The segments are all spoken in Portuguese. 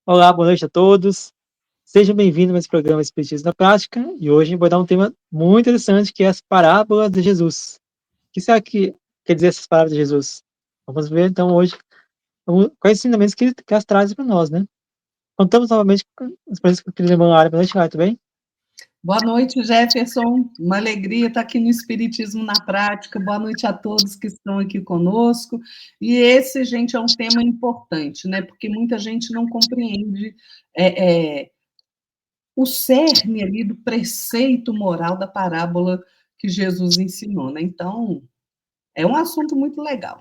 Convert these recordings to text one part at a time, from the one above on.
Olá, boa noite a todos. Sejam bem-vindos a mais programa Espiritismo na Prática. E hoje vou dar um tema muito interessante, que é as parábolas de Jesus. O que será que quer dizer essas parábolas de Jesus? Vamos ver, então, hoje quais ensinamentos que elas trazem para nós, né? Contamos novamente com os presentes que eu queria lembrar na área. Boa noite, Lara, tudo bem? Boa noite, Jefferson. Uma alegria estar aqui no Espiritismo na Prática. Boa noite a todos que estão aqui conosco. E esse, gente, é um tema importante, né? Porque muita gente não compreende o cerne ali do preceito moral da parábola que Jesus ensinou, né? Então, é um assunto muito legal.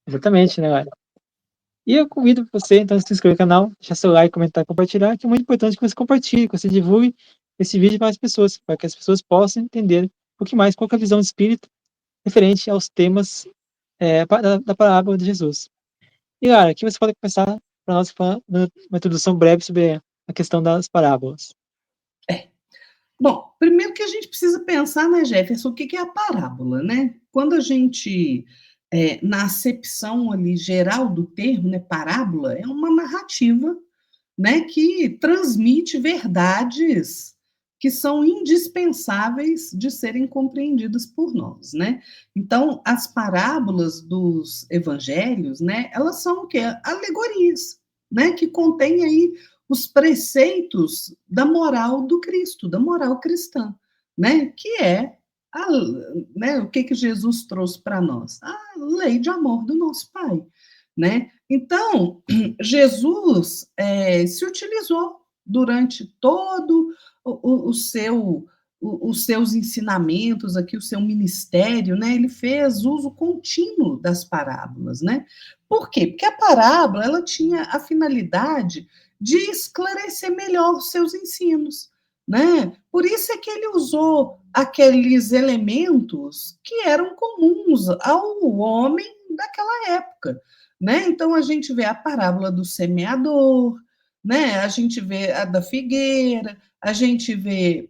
Exatamente, né, Lara? E eu convido você, então, a se inscrever no canal, deixar seu like, comentar, compartilhar, que é muito importante que você compartilhe, que você divulgue esse vídeo para as pessoas, para que as pessoas possam entender um pouquinho mais qual que é a visão espírita referente aos temas da parábola de Jesus. E, Lara, aqui você pode começar para nós dando uma introdução breve sobre a questão das parábolas. Bom, primeiro que a gente precisa pensar, né, Jefferson, o que é a parábola, né? Quando a gente, na acepção ali geral do termo, né, parábola, é uma narrativa, né, que transmite verdades que são indispensáveis de serem compreendidas por nós, né? Então, as parábolas dos evangelhos, né, elas são o quê? Alegorias, né, que contêm aí os preceitos da moral do Cristo, da moral cristã, né, que é a, né, o que Jesus trouxe para nós? A lei de amor do nosso Pai, né? Então, Jesus se utilizou durante todo os seus ensinamentos aqui, o seu ministério, né? Ele fez uso contínuo das parábolas, né? Por quê? Porque a parábola ela tinha a finalidade de esclarecer melhor os seus ensinos, né? Por isso é que ele usou aqueles elementos que eram comuns ao homem daquela época, né? Então a gente vê a parábola do semeador, né? A gente vê a da figueira, a gente vê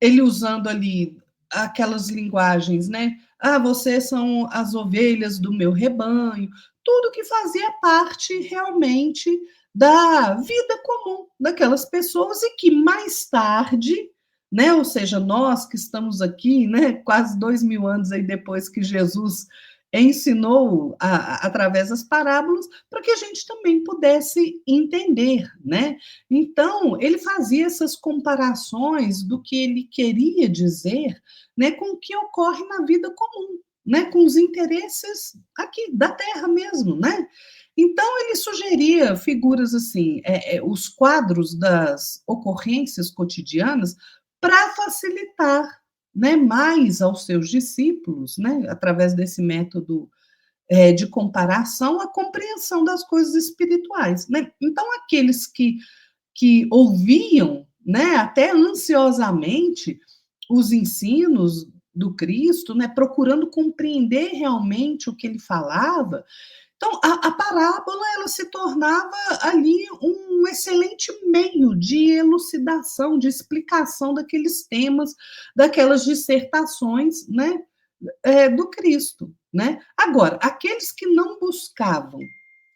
ele usando ali aquelas linguagens, né? Ah, vocês são as ovelhas do meu rebanho, tudo que fazia parte realmente da vida comum daquelas pessoas e que mais tarde, né? Ou seja, nós que estamos aqui, né? Quase 2000 anos aí depois que Jesus ensinou através das parábolas, para que a gente também pudesse entender, né? Então, ele fazia essas comparações do que ele queria dizer, né, com o que ocorre na vida comum, né, com os interesses aqui da Terra mesmo, né? Então, ele sugeria figuras assim, os quadros das ocorrências cotidianas para facilitar, né, mais aos seus discípulos, né, através desse método de comparação, a compreensão das coisas espirituais, né? Então, aqueles que ouviam, né, até ansiosamente os ensinos do Cristo, né, procurando compreender realmente o que ele falava. Então, a parábola ela se tornava ali um excelente meio de elucidação, de explicação daqueles temas, daquelas dissertações, né, do Cristo, né? Agora, aqueles que não buscavam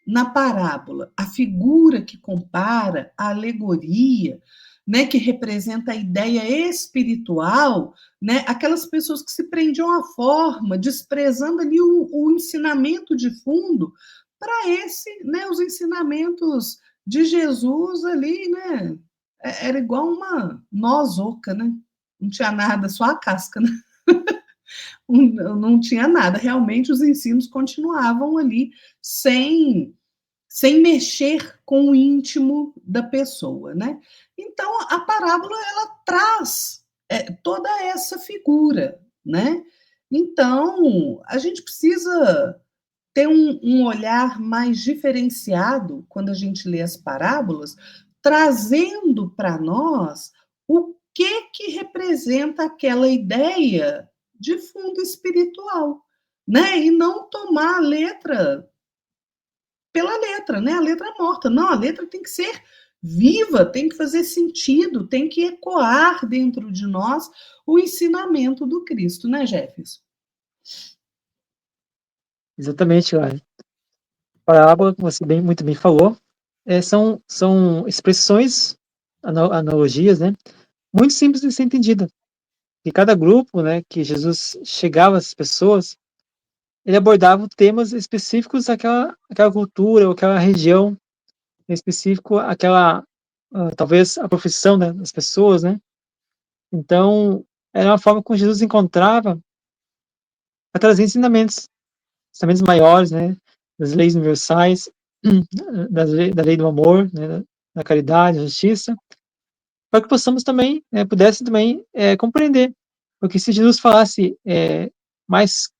na parábola a figura que compara, a alegoria, né, que representa a ideia espiritual, né, aquelas pessoas que se prendiam à forma, desprezando ali o ensinamento de fundo, para né, os ensinamentos de Jesus ali, né, era igual uma noz oca, né? Não tinha nada, só a casca, né? Não tinha nada. Realmente os ensinos continuavam ali sem mexer com o íntimo da pessoa, né? Então a parábola ela traz toda essa figura, né? Então a gente precisa ter um olhar mais diferenciado quando a gente lê as parábolas, trazendo para nós o que representa aquela ideia de fundo espiritual, né? E não tomar a letra pela letra, né? A letra morta. Não, a letra tem que ser viva, tem que fazer sentido, tem que ecoar dentro de nós o ensinamento do Cristo, né, Jefferson? Exatamente, Lara. parábola, como você muito bem falou, são expressões, analogias, né, muito simples de ser entendida. E cada grupo, né, que Jesus chegava às pessoas, ele abordava temas específicos daquela cultura ou aquela região, em específico aquela, talvez a profissão, né, das pessoas, né. Então, era uma forma como Jesus encontrava para trazer ensinamentos maiores, né, das leis universais, da lei do amor, né, da caridade, da justiça, para que possamos também, pudesse também, compreender. Porque se Jesus falasse, mais,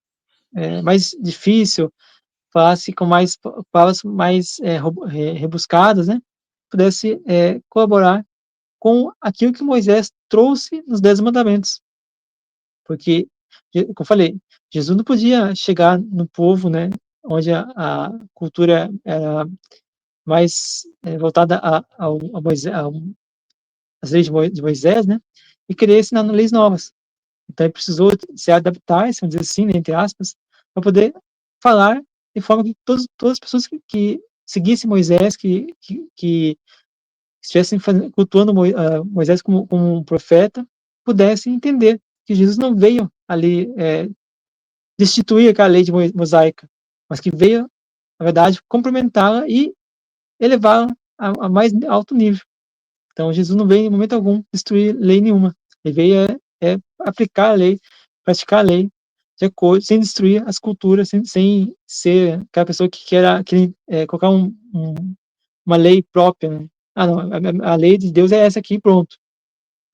mais difícil, falasse com mais palavras mais, rebuscadas, né, pudesse, colaborar com aquilo que Moisés trouxe nos 10 mandamentos. Porque, como eu falei, Jesus não podia chegar no povo, né, onde a cultura era mais, voltada a Moisés, às leis de Moisés, né, e querer ensinar leis novas. Então ele precisou se adaptar, vamos dizer assim, né, entre aspas, para poder falar de forma que todas as pessoas que seguissem Moisés, que estivessem cultuando Moisés como um profeta, pudessem entender que Jesus não veio ali, destituir aquela lei de mosaica, mas que veio, na verdade, complementá-la e elevá-la a mais alto nível. Então, Jesus não veio em momento algum destruir lei nenhuma. Ele veio aplicar a lei, praticar a lei de acordo, sem destruir as culturas, sem ser aquela pessoa que quer colocar uma lei própria, né? Ah, não, a lei de Deus é essa aqui, pronto.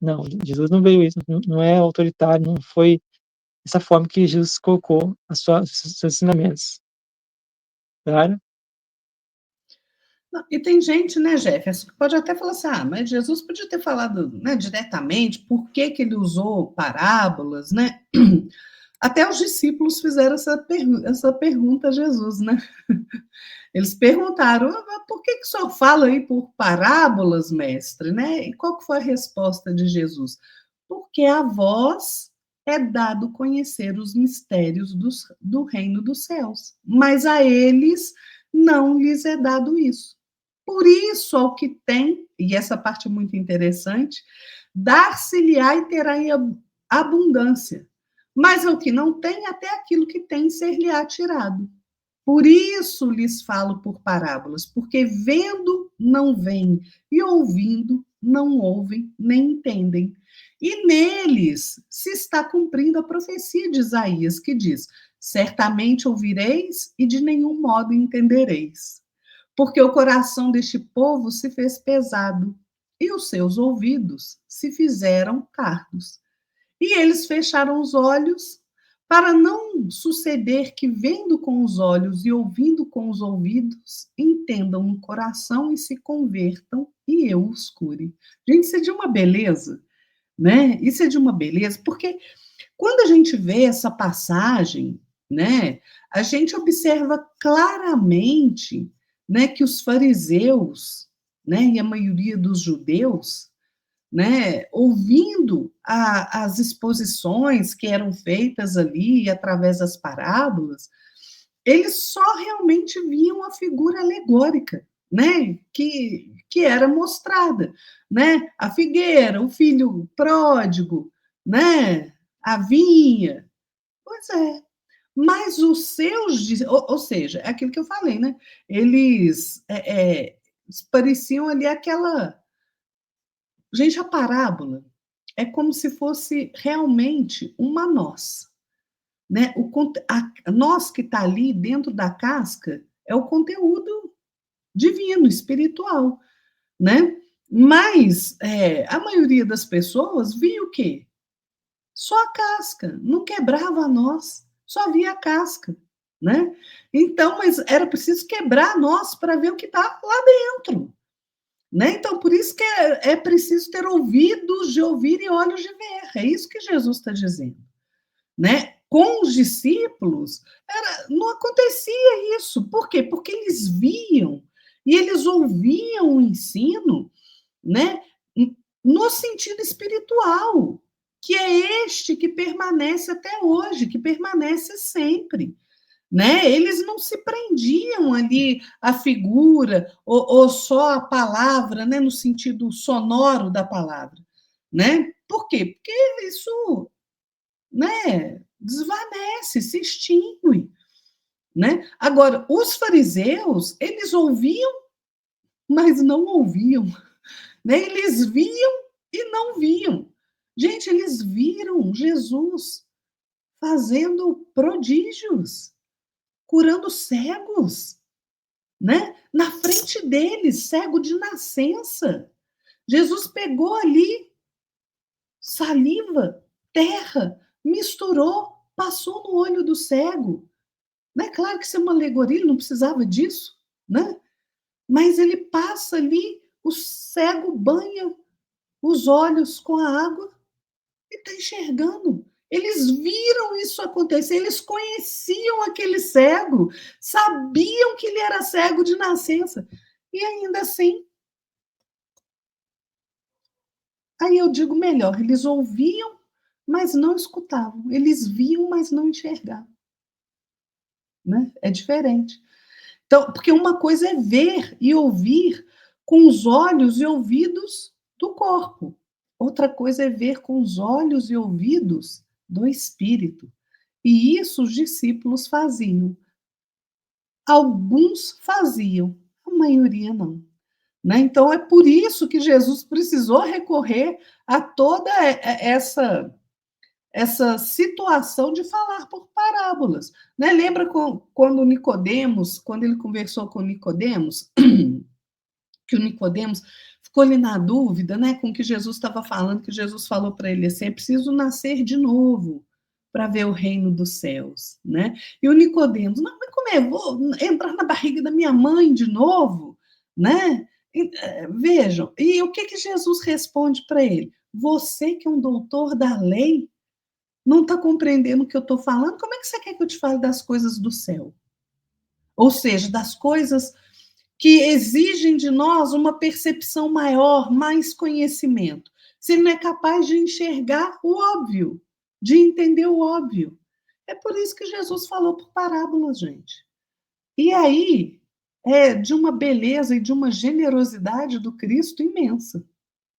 Não, Jesus não veio isso, não é autoritário, não foi essa forma que Jesus colocou os seus ensinamentos. Claro? Não, e tem gente, né, Jefferson, que pode até falar assim, mas Jesus podia ter falado, né, diretamente por que que ele usou parábolas, né? Até os discípulos fizeram essa pergunta a Jesus, né? Eles perguntaram, por que que o senhor fala aí por parábolas, mestre, né? E qual que foi a resposta de Jesus? Porque a vós é dado conhecer os mistérios do reino dos céus, mas a eles não lhes é dado isso. Por isso, ao que tem, e essa parte é muito interessante, dar-se-lhe-á e terá em abundância, mas ao que não tem, até aquilo que tem ser-lhe-á tirado. Por isso lhes falo por parábolas, porque vendo não veem, e ouvindo não ouvem nem entendem. E neles se está cumprindo a profecia de Isaías, que diz: certamente ouvireis e de nenhum modo entendereis. Porque o coração deste povo se fez pesado, e os seus ouvidos se fizeram cardos. E eles fecharam os olhos para não suceder que, vendo com os olhos e ouvindo com os ouvidos, entendam no coração e se convertam, e eu os cure. Gente, isso é de uma beleza, né? Isso é de uma beleza, porque quando a gente vê essa passagem, né, a gente observa claramente, né, que os fariseus, né, e a maioria dos judeus, né, ouvindo as exposições que eram feitas ali através das parábolas, eles só realmente viam a figura alegórica, né, que era mostrada, né, a figueira, o filho pródigo, né, a vinha, pois é. Mas os seus, ou seja, é aquilo que eu falei, né? Eles pareciam ali aquela. Gente, a parábola é como se fosse realmente uma noz, né? A noz que está ali dentro da casca é o conteúdo divino, espiritual, né? Mas a maioria das pessoas via o quê? Só a casca, não quebrava a noz, só via a casca, né? Então, mas era preciso quebrar a noz para ver o que está lá dentro. Né? Então, por isso que é preciso ter ouvidos de ouvir e olhos de ver. É isso que Jesus está dizendo. Né? Com os discípulos, não acontecia isso. Por quê? Porque eles viam e eles ouviam o ensino, né, no sentido espiritual, que é este que permanece até hoje, que permanece sempre. né? Eles não se prendiam ali à figura ou só à palavra, né? No sentido sonoro da palavra, né? Por quê? Porque isso, né? Desvanece, se extingue, né? Agora, os fariseus, eles ouviam, mas não ouviam, né? Eles viam e não viam. Gente, eles viram Jesus fazendo prodígios, curando cegos, né? Na frente deles, cego de nascença. Jesus pegou ali saliva, terra, misturou, passou no olho do cego. Né? Claro que isso é uma alegoria, ele não precisava disso, né? Mas ele passa ali, o cego banha os olhos com a água e está enxergando. Eles viram isso acontecer, eles conheciam aquele cego, sabiam que ele era cego de nascença. E ainda assim, aí eu digo melhor, eles ouviam, mas não escutavam. Eles viam, mas não enxergavam. Né? É diferente. Então, porque uma coisa é ver e ouvir com os olhos e ouvidos do corpo. Outra coisa é ver com os olhos e ouvidos do espírito. E isso os discípulos faziam. Alguns faziam, a maioria não. Né? Então, é por isso que Jesus precisou recorrer a toda essa situação de falar por parábolas. Né? Lembra quando Nicodemos, quando ele conversou com Nicodemos, que o Nicodemos ficou ali na dúvida, né, com o que Jesus estava falando, que Jesus falou para ele assim: é preciso nascer de novo para ver o reino dos céus, né? E o Nicodemos, não, mas como é? Vou entrar na barriga da minha mãe de novo, né? Vejam, e o que Jesus responde para ele? Você que é um doutor da lei, não está compreendendo o que eu estou falando? Como é que você quer que eu te fale das coisas do céu? Ou seja, das coisas que exigem de nós uma percepção maior, mais conhecimento. Se ele não é capaz de enxergar o óbvio, de entender o óbvio. É por isso que Jesus falou por parábolas, gente. E aí é de uma beleza e de uma generosidade do Cristo imensa,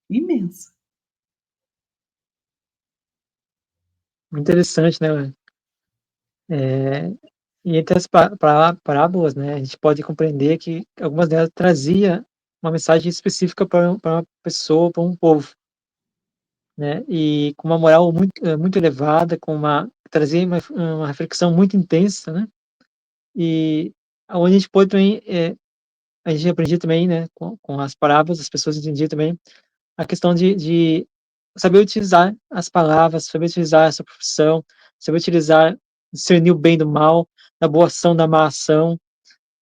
imensa. Interessante, né? É, e entre as parábolas, né, a gente pode compreender que algumas delas trazia uma mensagem específica para uma pessoa, para um povo, né? E com uma moral muito elevada, com uma trazia uma reflexão muito intensa, né? E aonde a gente pode também, a gente aprendia também, né, com as parábolas, as pessoas entendiam também a questão de saber utilizar as palavras, saber utilizar essa profissão, saber utilizar, discernir o bem do mal, da boa ação da má ação,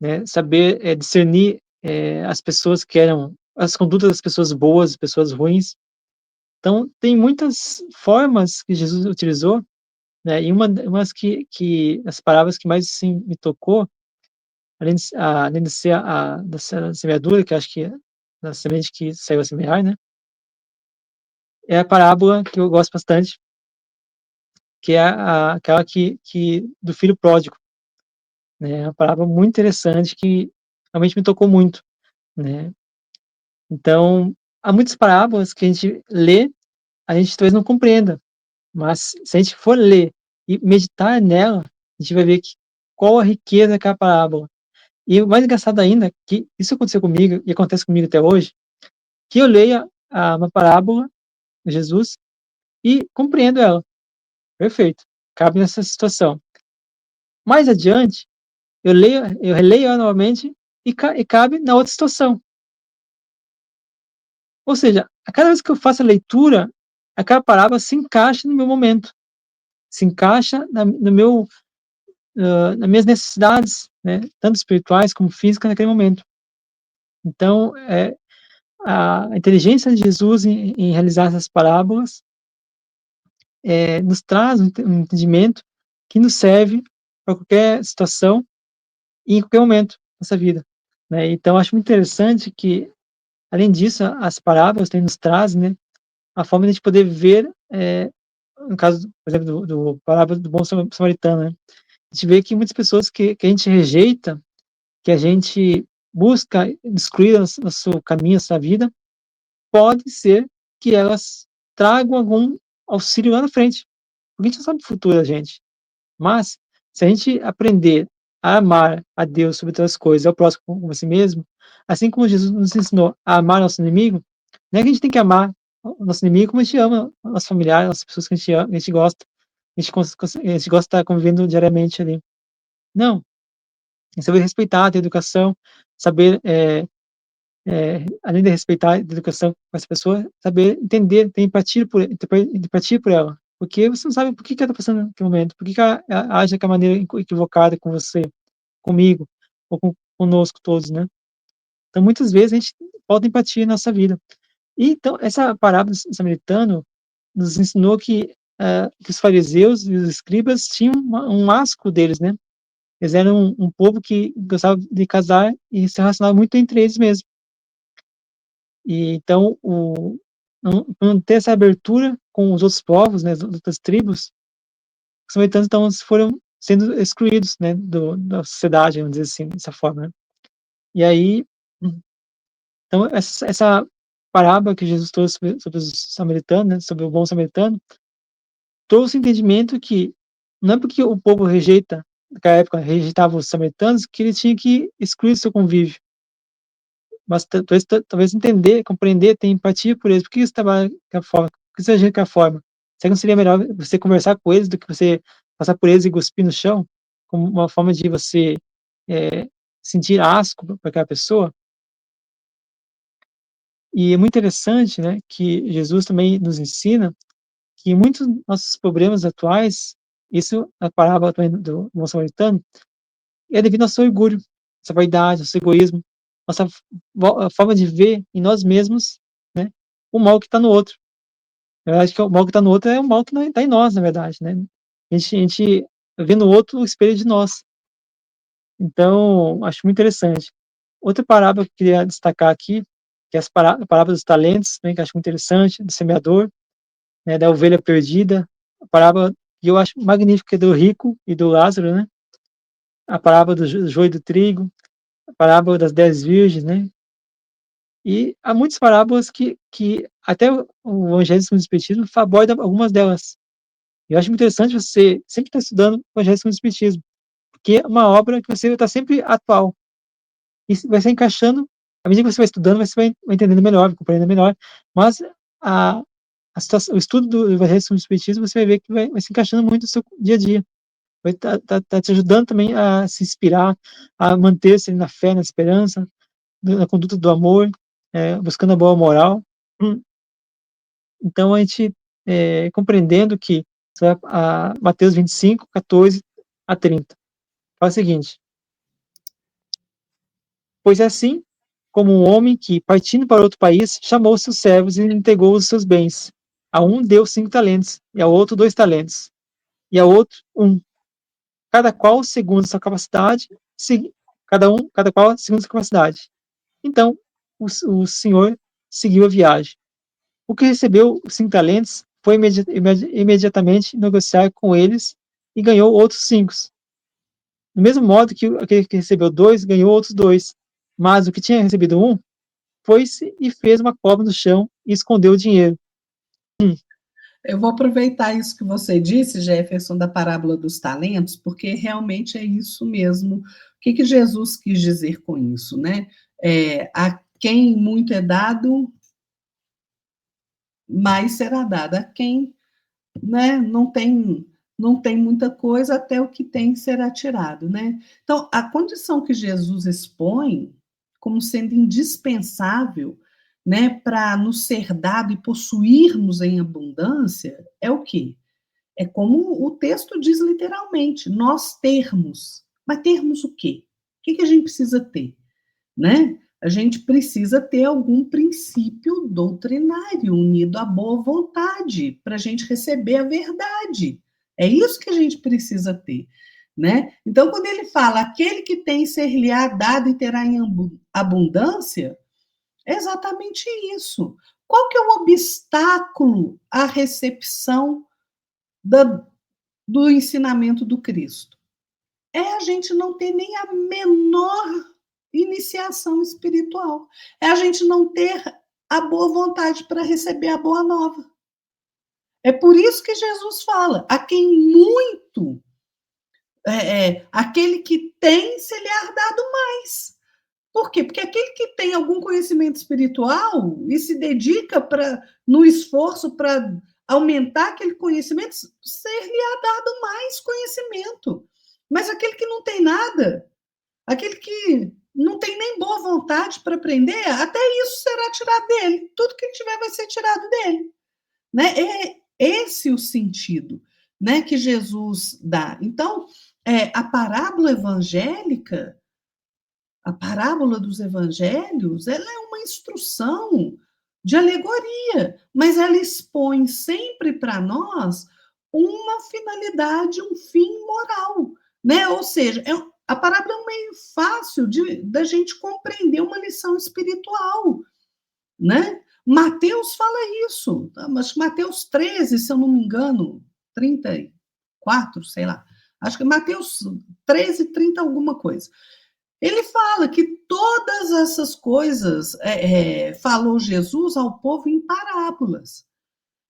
né? Saber discernir as pessoas que eram, as condutas das pessoas boas, pessoas ruins. Então, tem muitas formas que Jesus utilizou, né? E umas que as palavras que mais assim, me tocou, além de ser da semeadura, que acho que é da semente que saiu a semear, né? É a parábola que eu gosto bastante, que é aquela que do filho pródigo, né? É uma parábola muito interessante que realmente me tocou muito, né? Então, há muitas parábolas que a gente lê, a gente talvez não compreenda, mas se a gente for ler e meditar nela, a gente vai ver qual a riqueza daquela parábola. E o mais engraçado ainda, que isso aconteceu comigo e acontece comigo até hoje, que eu leio uma parábola de Jesus e compreendo ela. Perfeito. Cabe nessa situação. Mais adiante, eu releio ela novamente e cabe na outra situação. Ou seja, a cada vez que eu faço a leitura, aquela parábola se encaixa no meu momento, se encaixa no meu, nas minhas necessidades, né, tanto espirituais como físicas naquele momento. Então, a inteligência de Jesus em realizar essas parábolas nos traz um entendimento que nos serve para qualquer situação e em qualquer momento dessa vida, né? Então, acho muito interessante que, além disso, as parábolas também nos trazem, né, a forma de a gente poder ver, no caso, por exemplo, do parábola do bom samaritano, né? a gente vê que muitas pessoas que a gente rejeita, que a gente busca destruir no seu caminho, a sua vida, pode ser que elas tragam algum auxílio lá na frente, porque a gente não sabe o futuro da gente. Mas, se a gente aprender a amar a Deus sobre todas as coisas, ao próximo como a si mesmo, assim como Jesus nos ensinou a amar nosso inimigo, não é que a gente tem que amar o nosso inimigo como a gente ama o nosso familiar, as pessoas que a gente ama, a gente gosta, a gente gosta de estar convivendo diariamente ali. Não, é saber respeitar, ter educação, saber, além de respeitar, ter educação com essa pessoa, saber entender, ter empatia por ela. Porque você não sabe por que ela está passando naquele momento, por que ela age daquela maneira equivocada com você, comigo, ou conosco todos, né? Então, muitas vezes, a gente falta empatia na nossa vida. E, então, essa parábola do samaritano nos ensinou que os fariseus e os escribas tinham um asco deles, né? Eles eram um povo que gostava de casar e se relacionava muito entre eles mesmos. E então, não ter essa abertura com os outros povos, né, as outras tribos, os samaritanos então foram sendo excluídos, né, da sociedade, vamos dizer assim, dessa forma, né. E aí, então essa parábola que Jesus trouxe sobre os samaritanos, né, sobre o bom samaritano, trouxe o entendimento que não é porque o povo naquela época, rejeitava os samaritanos, que ele tinha que excluir o seu convívio. Mas talvez entender, compreender, ter empatia por eles. Por que você trabalha daquela forma? Por que você agir daquela forma? Será que não seria melhor você conversar com eles do que você passar por eles e cuspir no chão? Como uma forma de você, eh, sentir asco por aquela pessoa? E é muito interessante, né, que Jesus também nos ensina que muitos dos nossos problemas atuais, isso a parábola também do bom samaritano, é devido ao seu orgulho, nossa vaidade, nosso egoísmo, nossa a forma de ver em nós mesmos, né, o mal que está no outro. Eu acho que o mal que está no outro é o mal que não está em nós, na verdade, né. A gente vê no outro o espelho de nós. Então, acho muito interessante. Outra parábola que eu queria destacar aqui, que é a parábola dos talentos, né, que eu acho muito interessante, do semeador, né, da ovelha perdida, a parábola que eu acho magnífica do rico e do Lázaro, né, a parábola do joio e do trigo, a parábola das 10 virgens, né, e há muitas parábolas que até o Evangelho segundo o Espiritismo aborda algumas delas. Eu acho muito interessante você sempre estar estudando o Evangelho segundo o Espiritismo, porque é uma obra que você vai estar sempre atual, e vai se encaixando, à medida que você vai estudando, você vai entendendo melhor, vai compreendendo melhor, mas a o estudo do Evangelho segundo o Espiritismo, você vai ver que vai se encaixando muito no seu dia a dia, vai tá te ajudando também a se inspirar, a manter-se na fé, na esperança, na conduta do amor, buscando a boa moral. Hum, então a gente, compreendendo que Mateus 25, 14 a 30, fala o seguinte: "Pois é assim como um homem que, partindo para outro país, chamou seus servos e lhe entregou os seus bens. A um deu 5 talentos, e ao outro 2 talentos, e ao outro um, cada qual segundo sua capacidade, se cada qual segundo sua capacidade. Então o senhor seguiu a viagem. O que recebeu os 5 talentos foi imediatamente negociar com eles e ganhou outros 5. Do mesmo modo que aquele que recebeu 2 ganhou outros 2. Mas o que tinha recebido um foi-se e fez uma cova no chão e escondeu o dinheiro." Eu vou aproveitar isso que você disse, Jefferson, da parábola dos talentos, porque realmente é isso mesmo. O que Jesus quis dizer com isso, né? A quem muito é dado, mais será dado. A quem, né, não tem muita coisa, até o que tem será tirado, né? Então, a condição que Jesus expõe como sendo indispensável, né, para nos ser dado e possuirmos em abundância é o quê? É como o texto diz literalmente, nós termos. Mas termos o quê? O que a gente precisa ter? Né? A gente precisa ter algum princípio doutrinário unido à boa vontade para a gente receber a verdade. É isso que a gente precisa ter. Né? Então, quando ele fala aquele que tem ser-lhe-á dado e terá em abundância, é exatamente isso. Qual que é o obstáculo à recepção da, do ensinamento do Cristo? é a gente não ter nem a menor iniciação espiritual. É a gente não ter a boa vontade para receber a boa nova. É por isso que Jesus fala: a quem muito, aquele que tem, se lhe há dado mais. Por quê? Porque aquele que tem algum conhecimento espiritual e se dedica no esforço para aumentar aquele conhecimento, ser-lhe-á dado mais conhecimento. Mas aquele que não tem nada, aquele que não tem nem boa vontade para aprender, até isso será tirado dele. Tudo que ele tiver vai ser tirado dele. Né? É esse o sentido, né, que Jesus dá. Então, a parábola evangélica, a parábola dos evangelhos, ela é uma instrução de alegoria, mas ela expõe sempre para nós uma finalidade, um fim moral, né? Ou seja, a parábola é um meio fácil da gente compreender uma lição espiritual, né? Mateus fala isso, mas Mateus 13, se eu não me engano, 34, sei lá. Acho que Mateus 13, 30 alguma coisa. Ele fala que todas essas coisas falou Jesus ao povo em parábolas,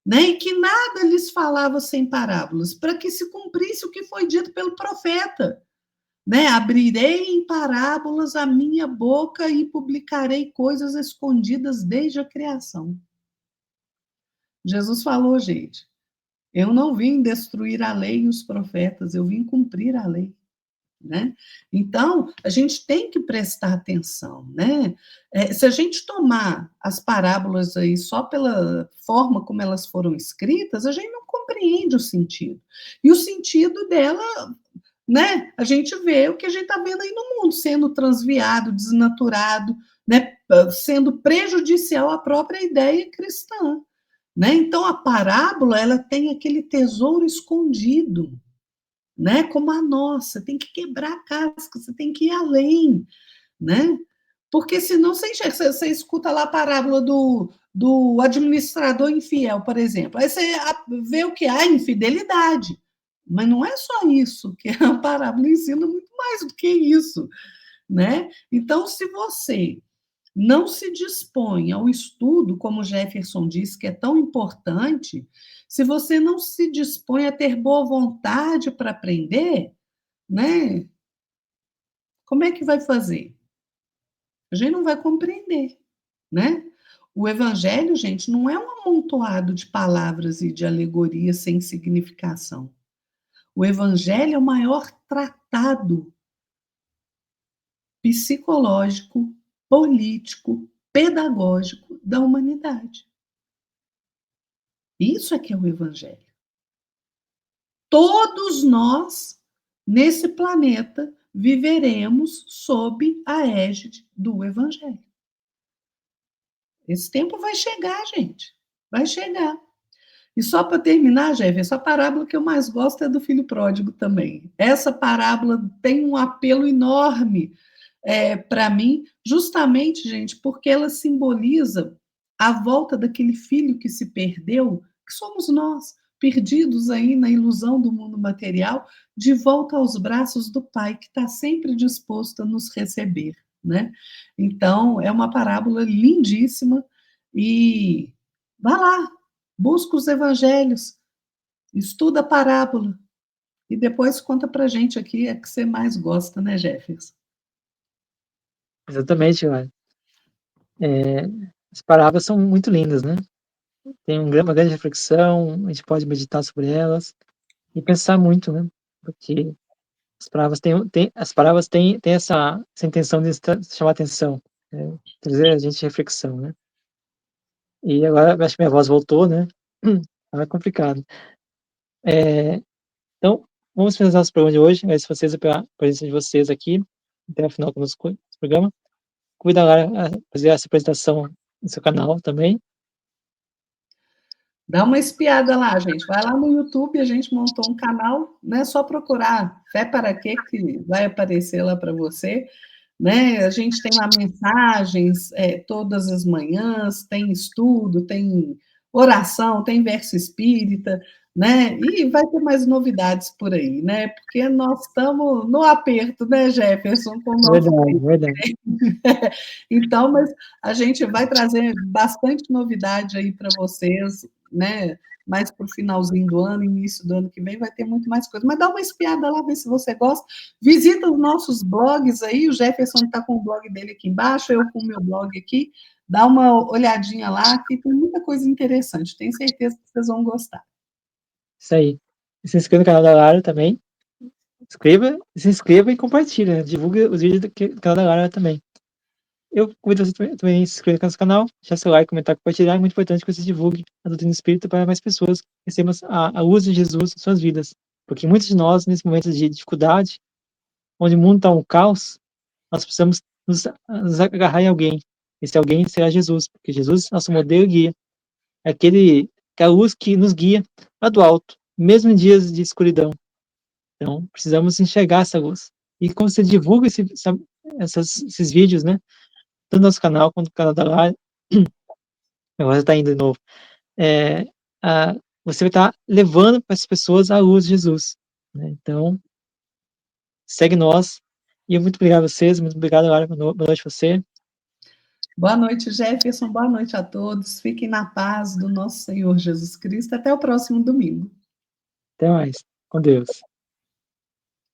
né? E que nada lhes falava sem parábolas, para que se cumprisse o que foi dito pelo profeta. Né? Abrirei em parábolas a minha boca e publicarei coisas escondidas desde a criação. Jesus falou, gente, eu não vim destruir a lei e os profetas, eu vim cumprir a lei. Né? Então, a gente tem que prestar atenção, né? Se a gente tomar as parábolas aí só pela forma como elas foram escritas, a gente não compreende o sentido. E o sentido dela, né? A gente vê o que a gente está vendo aí no mundo, sendo transviado, desnaturado, né? Sendo prejudicial à própria ideia cristã. Né? Então, a parábola ela tem aquele tesouro escondido, né? Como a nossa, tem que quebrar a casca, você tem que ir além, né? Porque senão você enxerga, você escuta lá a parábola do administrador infiel, por exemplo. Aí você vê o que? A infidelidade. Mas não é só isso, que a parábola ensina muito mais do que isso, né? Então, se você não se dispõe ao estudo, como Jefferson disse, que é tão importante, se você não se dispõe a ter boa vontade para aprender, né? Como é que vai fazer? A gente não vai compreender, né? O evangelho, gente, não é um amontoado de palavras e de alegorias sem significação. O evangelho é o maior tratado psicológico, político, pedagógico da humanidade. Isso é que é o evangelho. Todos nós, nesse planeta, viveremos sob a égide do evangelho. Esse tempo vai chegar, gente. Vai chegar. E só para terminar, Jefferson, a parábola que eu mais gosto é do filho pródigo também. Essa parábola tem um apelo enorme para mim, justamente, gente, porque ela simboliza a volta daquele filho que se perdeu, que somos nós, perdidos aí na ilusão do mundo material, de volta aos braços do Pai, que está sempre disposto a nos receber, né? Então, é uma parábola lindíssima e vá lá, busca os evangelhos, estuda a parábola e depois conta para a gente aqui a que você mais gosta, né, Jefferson? Exatamente, olha. As parábolas são muito lindas, né? Tem uma grande reflexão, a gente pode meditar sobre elas e pensar muito, né? Porque as parábolas têm essa intenção de chamar atenção, né? Trazer a gente reflexão, né? E agora acho que minha voz voltou, né? É complicado. Então, vamos finalizar nosso programa de hoje. Agradeço vocês pela presença de vocês aqui até o final do nosso programa. Convido a Lara a fazer essa apresentação no seu canal também. Dá uma espiada lá, gente. Vai lá no YouTube, a gente montou um canal, né? Só procurar Fé para Quê que vai aparecer lá para você. Né? A gente tem lá mensagens todas as manhãs, tem estudo, tem oração, tem verso espírita, né? E vai ter mais novidades por aí, né? Porque nós estamos no aperto, né, Jefferson, com o nosso Verdade, tempo. verdade. Então, mas a gente vai trazer bastante novidade aí para vocês, né? Mais para o finalzinho do ano, início do ano que vem, vai ter muito mais coisa. Mas dá uma espiada lá, vê se você gosta. Visita os nossos blogs aí. O Jefferson está com o blog dele aqui embaixo, eu com o meu blog aqui. Dá uma olhadinha lá, que tem muita coisa interessante. Tenho certeza que vocês vão gostar. Isso aí. E se inscreva no canal da Lara também. Se inscreva e compartilha, né? Divulgue os vídeos do canal da Lara também. Eu convido você também a se inscrever no nosso canal, deixar seu like, comentar, compartilhar. É muito importante que você divulgue a doutrina espírita para mais pessoas que recebam a luz de Jesus em suas vidas. Porque muitos de nós, nesse momento de dificuldade, onde o mundo está um caos, nós precisamos nos agarrar em alguém. Esse alguém será Jesus, porque Jesus, nosso modelo e guia, é aquela luz que nos guia lá do alto, mesmo em dias de escuridão. Então, precisamos enxergar essa luz. E quando você divulga esses vídeos, né, tanto no nosso canal quanto no canal da Lara, agora está indo de novo, é, você vai estar levando para as pessoas a luz de Jesus. Né? Então, segue nós. E muito obrigado a vocês, muito obrigado, Lara, boa noite a você. Boa noite, Jefferson. Boa noite a todos. Fiquem na paz do nosso Senhor Jesus Cristo. Até o próximo domingo. Até mais. Com Deus.